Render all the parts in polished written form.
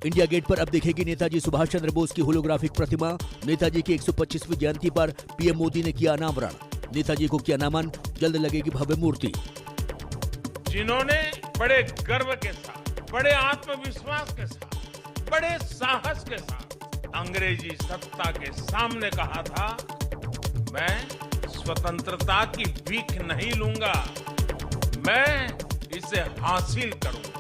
India gate पर अब दिखेगी नेताजी सुभाष चंद्र बोस की होलोग्राफिक प्रतिमा। नेताजी की 125वीं जयंती पर पीएम मोदी ने किया अनावरण। नेताजी को किया नमन, जल्द लगेगी भव्य मूर्ति। जिन्होंने बड़े गर्व के साथ, बड़े आत्मविश्वास के साथ, बड़े साहस के साथ अंग्रेजी सत्ता के सामने कहा था, मैं स्वतंत्रता की भीख नहीं लूंगा, मैं इसे हासिल करूंगा।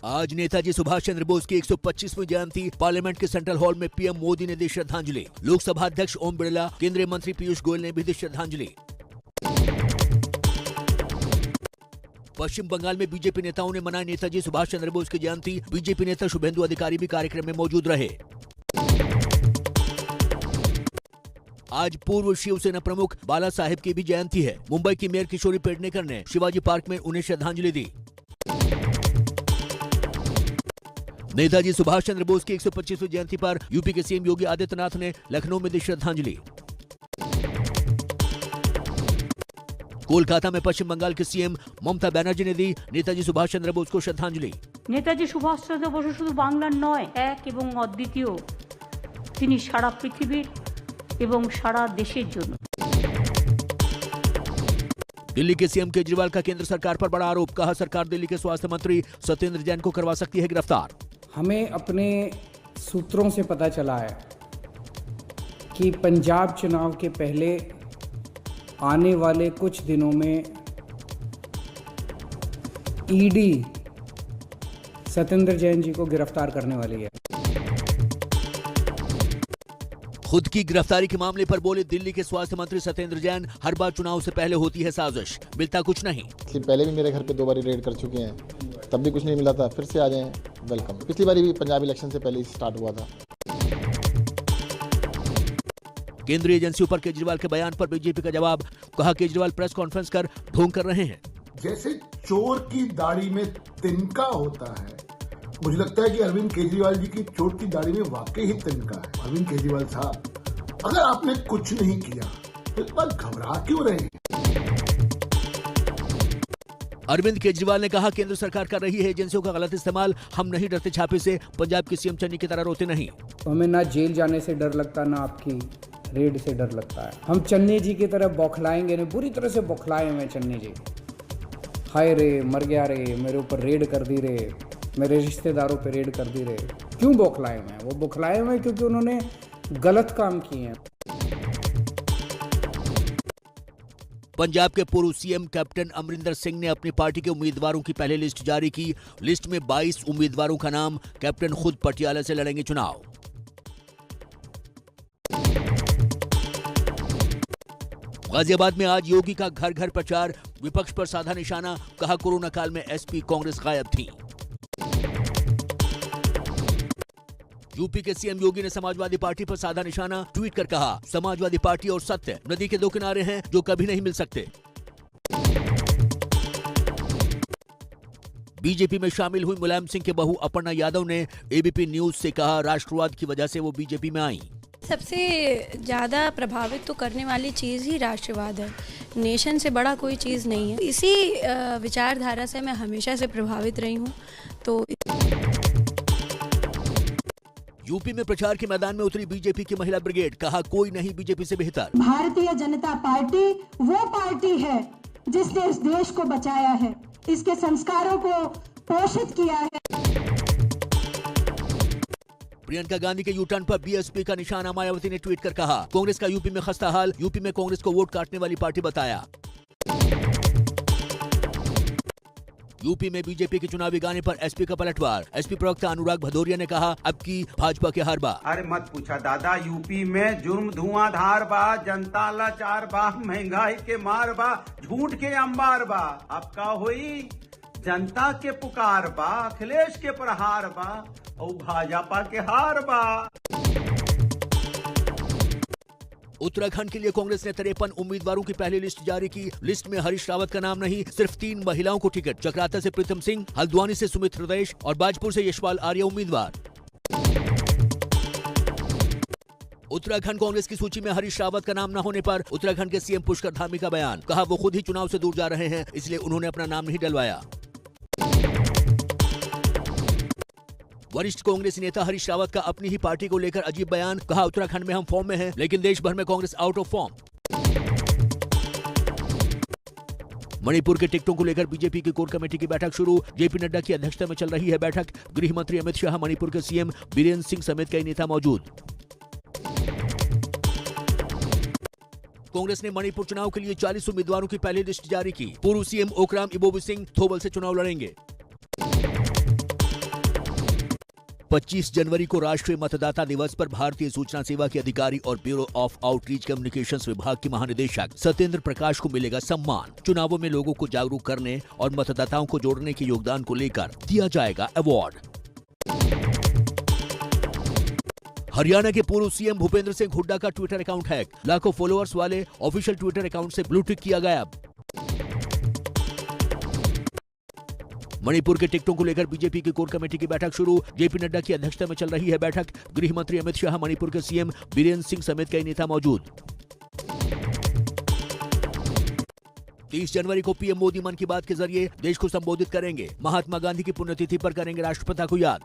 आज नेताजी सुभाष चंद्र बोस की 125वीं जयंती। पार्लियामेंट के सेंट्रल हॉल में पीएम मोदी ने दी श्रद्धांजलि। लोकसभा अध्यक्ष ओम बिरला, केंद्रीय मंत्री पीयूष गोयल ने भी दी श्रद्धांजलि। पश्चिम बंगाल में बीजेपी नेताओं ने मनाई नेताजी सुभाष चंद्र बोस की जयंती। बीजेपी नेता शुभेंदु अधिकारी भी कार्यक्रम में मौजूद रहे। आज पूर्व शिवसेना प्रमुख बाला साहेब की भी जयंती है। मुंबई की मेयर किशोरी पेडनेकर ने शिवाजी पार्क में उन्हें श्रद्धांजलि दी। नेताजी सुभाष चंद्र बोस की 125वीं जयंती पर यूपी के सीएम योगी आदित्यनाथ ने लखनऊ में दी श्रद्धांजलि। कोलकाता में पश्चिम बंगाल के सीएम ममता बनर्जी ने दी नेताजी सुभाष चंद्र बोस को श्रद्धांजलि। नेताजी सुभाष चंद्र बोस शुधु बांगलार नय, एक एवं अद्वितीय, तिनि सारा पृथिवीर एवं सारा देशेर जन्य। दिल्ली के सीएम केजरीवाल का केंद्र सरकार पर बड़ा आरोप। कहा, सरकार दिल्ली के स्वास्थ्य मंत्री सत्येंद्र जैन को करवा सकती है गिरफ्तार। हमें अपने सूत्रों से पता चला है कि पंजाब चुनाव के पहले आने वाले कुछ दिनों में ईडी सत्येंद्र जैन जी को गिरफ्तार करने वाली है। खुद की गिरफ्तारी के मामले पर बोले दिल्ली के स्वास्थ्य मंत्री सत्येंद्र जैन, हर बार चुनाव से पहले होती है साजिश, मिलता कुछ नहीं। पहले भी मेरे घर पे 2 बार रेड कर चुके हैं, तब भी कुछ नहीं मिला था, फिर से आ जाएं, वेलकम। पिछली बार भी पंजाब इलेक्शन से पहले ही स्टार्ट हुआ था। केंद्रीय एजेंसियों पर केजरीवाल के बयान पर बीजेपी का जवाब। कहा, केजरीवाल प्रेस कॉन्फ्रेंस कर ढोंग कर रहे हैं। जैसे चोर की दाढ़ी में तिनका होता है, मुझे लगता है कि अरविंद केजरीवाल जी की चोर की दाढ़ी में वाकई ही तिनका है। अरविंद केजरीवाल साहब, अगर आपने कुछ नहीं किया तो इतना घबरा क्यों रहे हैं? अरविंद केजरीवाल ने कहा, केंद्र सरकार कर रही है एजेंसियों का गलत इस्तेमाल। हम नहीं डरते छापे से, पंजाब के सीएम चन्नी की तरह रोते नहीं। तो हमें ना जेल जाने से डर लगता, ना आपकी रेड से डर लगता है। हम चन्नी जी की तरह बौखलाएंगे नहीं, बुरी तरह से बौखलाए हुए चन्नी जी। हाय रे, मर गया रे, मेरे ऊपर रेड कर दी रे, मेरे रिश्तेदारों पे रेड कर दी रे। क्यों बौखलाए हुए हैं? वो बौखलाए हुए हैं क्योंकि उन्होंने गलत काम किए हैं। पंजाब के पूर्व सीएम कैप्टन अमरिंदर सिंह ने अपनी पार्टी के उम्मीदवारों की पहली लिस्ट जारी की। लिस्ट में 22 उम्मीदवारों का नाम। कैप्टन खुद पटियाला से लड़ेंगे चुनाव। गाजियाबाद में आज योगी का घर घर प्रचार। विपक्ष पर साधा निशाना। कहा, कोरोना काल में एसपी कांग्रेस गायब थी। यूपी के सीएम योगी ने समाजवादी पार्टी पर साधा निशाना। ट्वीट कर कहा, समाजवादी पार्टी और सत्य नदी के 2 किनारे हैं जो कभी नहीं मिल सकते। बीजेपी में शामिल हुई मुलायम सिंह के बहू अपर्णा यादव ने एबीपी न्यूज से कहा, राष्ट्रवाद की वजह से वो बीजेपी में आई। सबसे ज़्यादा प्रभावित तो करने वाली चीज़ ही राष्ट्रवाद है। नेशन से बड़ा कोई चीज़ नहीं है। इसी विचारधारा से मैं हमेशा से प्रभावित रही हूँ। तो यूपी में प्रचार के मैदान में उतरी बीजेपी की महिला ब्रिगेड। कहा, कोई नहीं बीजेपी से बेहतर। भारतीय जनता पार्टी वो पार्टी है जिसने इस देश को बचाया है, इसके संस्कारों को पोषित किया है। प्रियंका गांधी के यू टर्न पर बीएसपी का निशाना। मायावती ने ट्वीट कर कहा, कांग्रेस का यूपी में खस्ता हाल। यूपी में कांग्रेस को वोट काटने वाली पार्टी बताया। यूपी में बीजेपी के चुनावी गाने पर एसपी का पलटवार। एसपी प्रवक्ता अनुराग भदौरिया ने कहा, अब की भाजपा के हार बा। अरे मत पूछा दादा, यूपी में जुर्म धुआंधार बा, जनता लाचार बा, महंगाई के मार बा, झूठ के अंबार बा। अब का होई? जनता के पुकार बा, अखिलेश के प्रहार बा और भाजपा के हार बा। उत्तराखंड के लिए कांग्रेस ने 53 उम्मीदवारों की पहली लिस्ट जारी की। लिस्ट में हरीश रावत का नाम नहीं, सिर्फ 3 महिलाओं को टिकट। चक्राता से प्रीतम सिंह, हल्द्वानी से सुमित हृदयेश और बाजपुर से यशपाल आर्य उम्मीदवार। उत्तराखंड कांग्रेस की सूची में हरीश रावत का नाम न होने पर उत्तराखंड के सीएम पुष्कर धामी का बयान। कहा, वो खुद ही चुनाव से दूर जा रहे हैं, इसलिए उन्होंने अपना नाम नहीं डलवाया। वरिष्ठ कांग्रेसी नेता हरीश रावत का अपनी ही पार्टी को लेकर अजीब बयान। कहा, उत्तराखंड में हम फॉर्म में हैं, लेकिन देश भर में Congress out of form. Manipur के टिकटों को लेकर बीजेपी की कोर कमेटी की बैठक शुरू। जेपी नड्डा की अध्यक्षता में चल रही है बैठक। गृह मंत्री अमित शाह, मणिपुर के सीएम बीरेन सिंह समेत कई नेता मौजूद। कांग्रेस ने मणिपुर चुनाव के लिए 40 उम्मीदवारों की पहली लिस्ट जारी की। पूर्व सीएम ओकराम इबोबी सिंह थोबल से चुनाव लड़ेंगे। 25 जनवरी को राष्ट्रीय मतदाता दिवस पर भारतीय सूचना सेवा के अधिकारी और ब्यूरो ऑफ आउटरीच कम्युनिकेशंस विभाग के महानिदेशक सत्येंद्र प्रकाश को मिलेगा सम्मान। चुनावों में लोगों को जागरूक करने और मतदाताओं को जोड़ने के योगदान को लेकर दिया जाएगा अवार्ड। हरियाणा के पूर्व सीएम भूपेंद्र सिंह हुड्डा का ट्विटर अकाउंट हैक। लाखों फॉलोअर्स वाले ऑफिशियल ट्विटर अकाउंट से ब्लू टिक किया गायब। मणिपुर के टिकटों को लेकर बीजेपी की कोर कमेटी की बैठक शुरू। जेपी नड्डा की अध्यक्षता में चल रही है बैठक। गृह मंत्री अमित शाह, मणिपुर के सीएम बीरेन सिंह समेत कई नेता मौजूद। 30 जनवरी को पीएम मोदी मन की बात के जरिए देश को संबोधित करेंगे। महात्मा गांधी की पुण्यतिथि पर करेंगे राष्ट्रपिता को याद।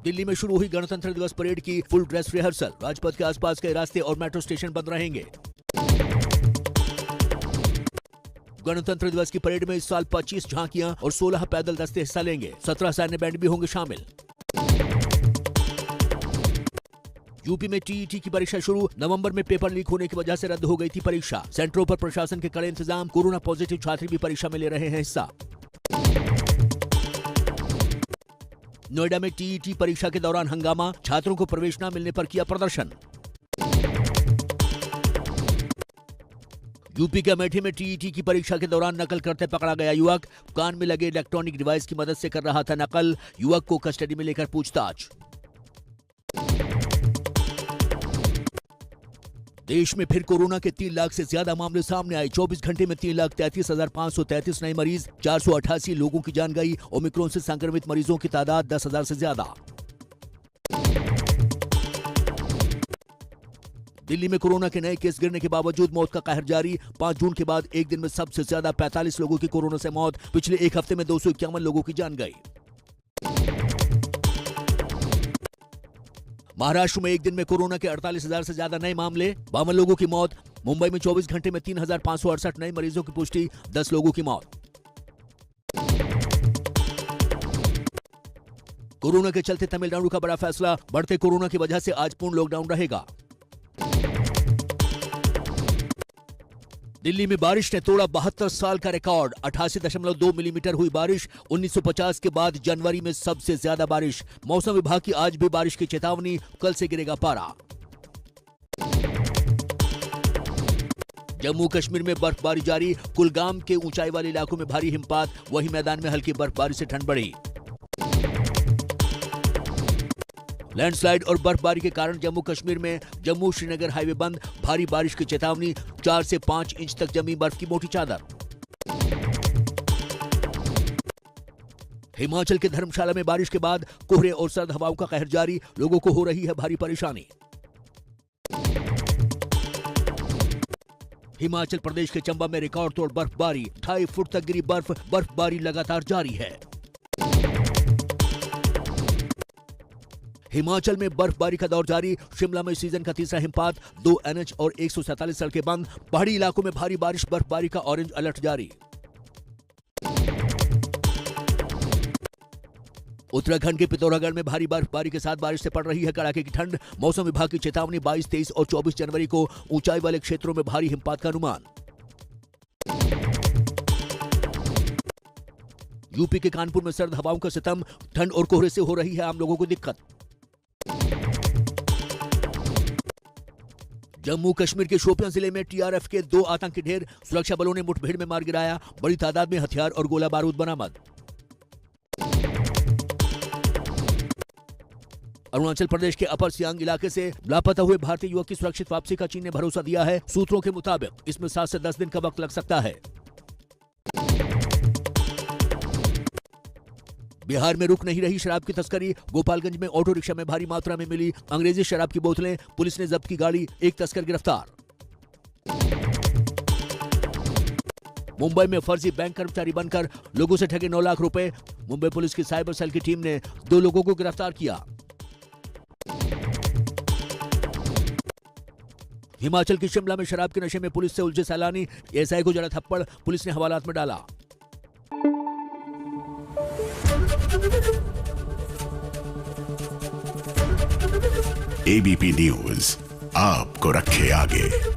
दिल्ली में शुरू हुई गणतंत्र दिवस परेड की फुल ड्रेस रिहर्सल। राजपथ के आसपास के रास्ते और मेट्रो स्टेशन बंद रहेंगे। गणतंत्र दिवस की परेड में इस साल 25 झांकियां और 16 पैदल दस्ते हिस्सा लेंगे। 17 सैन्य बैंड भी होंगे शामिल। यूपी में टीईटी की परीक्षा शुरू। नवंबर में पेपर लीक होने की वजह से रद्द हो गई थी परीक्षा। सेंटरों पर प्रशासन के कड़े इंतजाम। कोरोना पॉजिटिव छात्र भी परीक्षा में ले रहे हैं हिस्सा। नोएडा में टीईटी परीक्षा के दौरान हंगामा। छात्रों को प्रवेश न मिलने पर किया प्रदर्शन। यूपी के अमेठी में टीईटी की परीक्षा के दौरान नकल करते पकड़ा गया युवक। कान में लगे इलेक्ट्रॉनिक डिवाइस की मदद से कर रहा था नकल। युवक को कस्टडी में लेकर पूछताछ। देश में फिर कोरोना के 3 लाख से ज्यादा मामले सामने आए। 24 घंटे में 3,33,533 नए मरीज। 488 लोगों की जान गई। ओमिक्रॉन से संक्रमित मरीजों की तादाद 10,000 से ज्यादा। दिल्ली में कोरोना के नए केस गिरने के बावजूद मौत का कहर जारी। 5 जून के बाद एक दिन में सबसे ज्यादा 45 लोगों की कोरोना से मौत। पिछले एक हफ्ते में 251 लोगों की जान गई। महाराष्ट्र में एक दिन में कोरोना के 48,000 से ज्यादा नए मामले। 52 लोगों की मौत। मुंबई में 24 घंटे में 3,568 नए मरीजों की पुष्टि। 10 लोगों की मौत। कोरोना के चलते तमिलनाडु का बड़ा फैसला। बढ़ते कोरोना की वजह से आज पूर्ण लॉकडाउन रहेगा। दिल्ली में बारिश ने तोड़ा 72 साल का रिकॉर्ड। 88.2 मिलीमीटर हुई बारिश। 1950 के बाद जनवरी में सबसे ज्यादा बारिश। मौसम विभाग की आज भी बारिश की चेतावनी। कल से गिरेगा पारा। जम्मू कश्मीर में बर्फबारी जारी। कुलगाम के ऊंचाई वाले इलाकों में भारी हिमपात। वहीं मैदान में हल्की बर्फबारी से ठंड बढ़ी। लैंडस्लाइड और बर्फबारी के कारण जम्मू कश्मीर में जम्मू श्रीनगर हाईवे बंद। भारी बारिश की चेतावनी। 4 से 5 इंच तक जमी बर्फ की मोटी चादर। हिमाचल के धर्मशाला में बारिश के बाद कोहरे और सर्द हवाओं का कहर जारी। लोगों को हो रही है भारी परेशानी। हिमाचल प्रदेश के चंबा में रिकॉर्ड तोड़ बर्फबारी। 2.5 फुट तक गिरी बर्फ। बर्फबारी लगातार जारी है। हिमाचल में बर्फबारी का दौर जारी। शिमला में सीजन का तीसरा हिमपात। 2 NH और 147 सड़कें बंद। पहाड़ी इलाकों में भारी बारिश। बर्फबारी का ऑरेंज अलर्ट जारी। उत्तराखंड के पिथौरागढ़ में भारी बर्फबारी के साथ बारिश से पड़ रही है कड़ाके की ठंड। मौसम विभाग की चेतावनी। 22, 23 और 24 जनवरी को ऊंचाई वाले क्षेत्रों में भारी हिमपात का अनुमान। यूपी के कानपुर में सर्द हवाओं का सितम। ठंड और कोहरे से हो रही है आम लोगों को दिक्कत। जम्मू कश्मीर के शोपियां जिले में TRF के 2 आतंकी ढेर। सुरक्षा बलों ने मुठभेड़ में मार गिराया। बड़ी तादाद में हथियार और गोला बारूद बरामद। अरुणाचल प्रदेश के अपर सियांग इलाके से लापता हुए भारतीय युवक की सुरक्षित वापसी का चीन ने भरोसा दिया है। सूत्रों के मुताबिक इसमें 7 से 10 दिन का वक्त लग सकता है। बिहार में रुक नहीं रही शराब की तस्करी। गोपालगंज में ऑटो रिक्शा में भारी मात्रा में मिली अंग्रेजी शराब की बोतलें। पुलिस ने जब्त की गाड़ी। एक तस्कर गिरफ्तार। मुंबई में फर्जी बैंक कर्मचारी बनकर लोगों से ठगे 9 लाख रुपए। मुंबई पुलिस की साइबर सेल की टीम ने 2 लोगों को गिरफ्तार किया। हिमाचल की शिमला में शराब के नशे में पुलिस से उलझे सैलानी, एएसआई को जड़ा थप्पड़, पुलिस ने हवालात में डाला। एबीपी न्यूज आपको रखे आगे।